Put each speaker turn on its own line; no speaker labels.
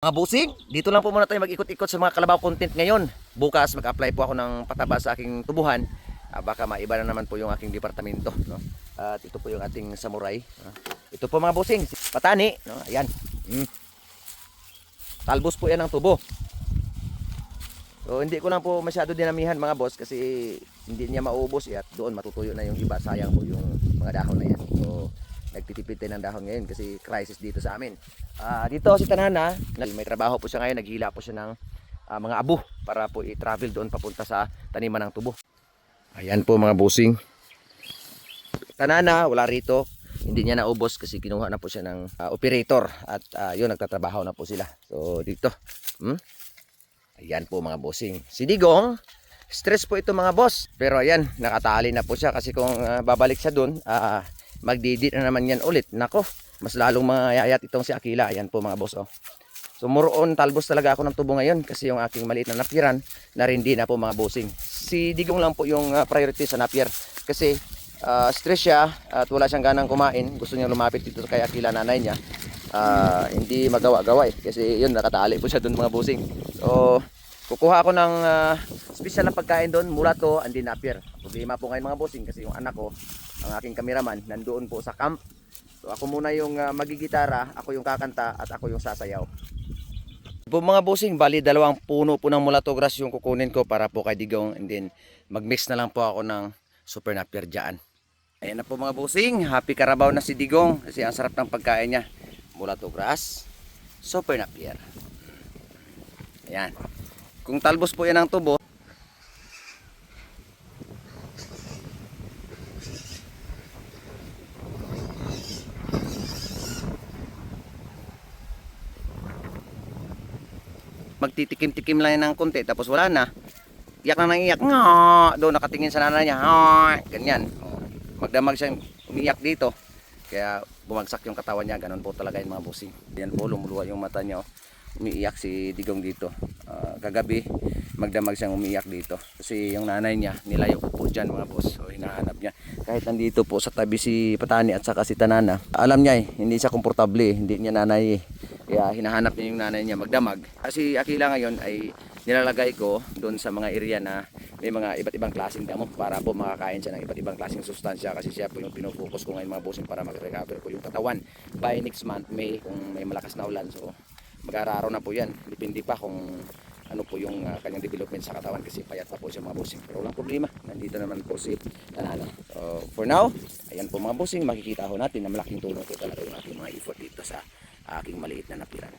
Mga busing, dito lang po muna tayo mag-ikot-ikot sa mga kalabaw content ngayon. Bukas mag-apply po ako ng pataba sa aking tubuhan. Baka maiba na naman po yung aking departamento, no? At ito po yung ating samurai. Ito po mga busing, patani, no? Ayan. Talbos po yan ng tubo. So hindi ko lang po masyado dinamihan mga boss kasi hindi niya maubos at doon matutuyo na yung iba. Sayang po yung mga dahon na yan. So nagtitipid tayo ng dahon ngayon kasi crisis dito sa amin. Dito si Tanana, may trabaho po siya ngayon, naghila po siya ng mga abo para po i-travel doon papunta sa taniman ng tubo. Ayan po mga busing. Tanana, wala rito. Hindi niya naubos kasi kinuha na po siya ng operator at yun, nagtatrabaho na po sila. So dito. Ayan po mga bossing. Si Digong, stress po ito mga boss. Pero ayan, nakatali na po siya kasi kung babalik siya doon, magdidit na naman yan ulit. Nako, mas lalong mayayat itong si Akila. Ayan po mga boss. So more on, talbos talaga ako ng tubo ngayon kasi yung aking maliit na napiran narindi na po mga bossing. Si Digong lang po yung priority sa napier kasi stress siya at wala siyang ganang kumain. Gusto niya lumapit dito kay Akila, nanay niya. Hindi magawa-gawa kasi yun, nakatali po siya doon mga bossing. So kukuha ako ng special na pagkain doon mula to and then napier. Problema po ngayon mga bossing kasi yung anak ko, ang aking kameraman, nandoon po sa camp. So ako muna yung magigitara, ako yung kakanta at ako yung sasayaw. Po mga bossing, bali 2 puno po ng mulato grass yung kukunin ko para po kay Digong and then mag-mix na lang po ako ng super napier dyan. Ayan na po mga bossing, happy karabaw na si Digong kasi ang sarap ng pagkain niya. Mulato grass, super napier. Ayan. Kung talbos po yan ng tubo, magtitikim-tikim lang yan ng konti tapos wala na, iyak na nang iyak nga, doon nakatingin sa nanay niya, ganyan. Magdamag siyang umiyak dito kaya bumagsak yung katawan niya. Ganun po talaga yung mga bossing. Yan po, lumuluwa yung mata niya. Umiiyak si Digong dito. Kagabi magdamag siyang umiiyak dito kasi yung nanay niya nilayo po dyan mga boss. So hinahanap niya kahit nandito po sa tabi si Patani at saka si Tanana. Alam niya hindi siya komportable, hindi niya nanay kaya hinahanap niya yung nanay niya magdamag. Kasi Akila ngayon ay nilalagay ko doon sa mga area na may mga iba't ibang klaseng damo para po makakain siya ng iba't ibang klaseng sustansya kasi siya po yung pinofocus ko ngayon mga bossing para mag-recover po yung katawan by next month May kung may malakas na ulan. So mag-araro na po yan, depende pa kung ano po yung kanyang development sa katawan kasi payat pa po siya mga bossing. Pero walang problema, nandito naman po si Tanana. So for now, ayan po mga bossing, makikita ho natin na malaking tulong po talaga yung ating mga effort dito sa aking maliit na napiran.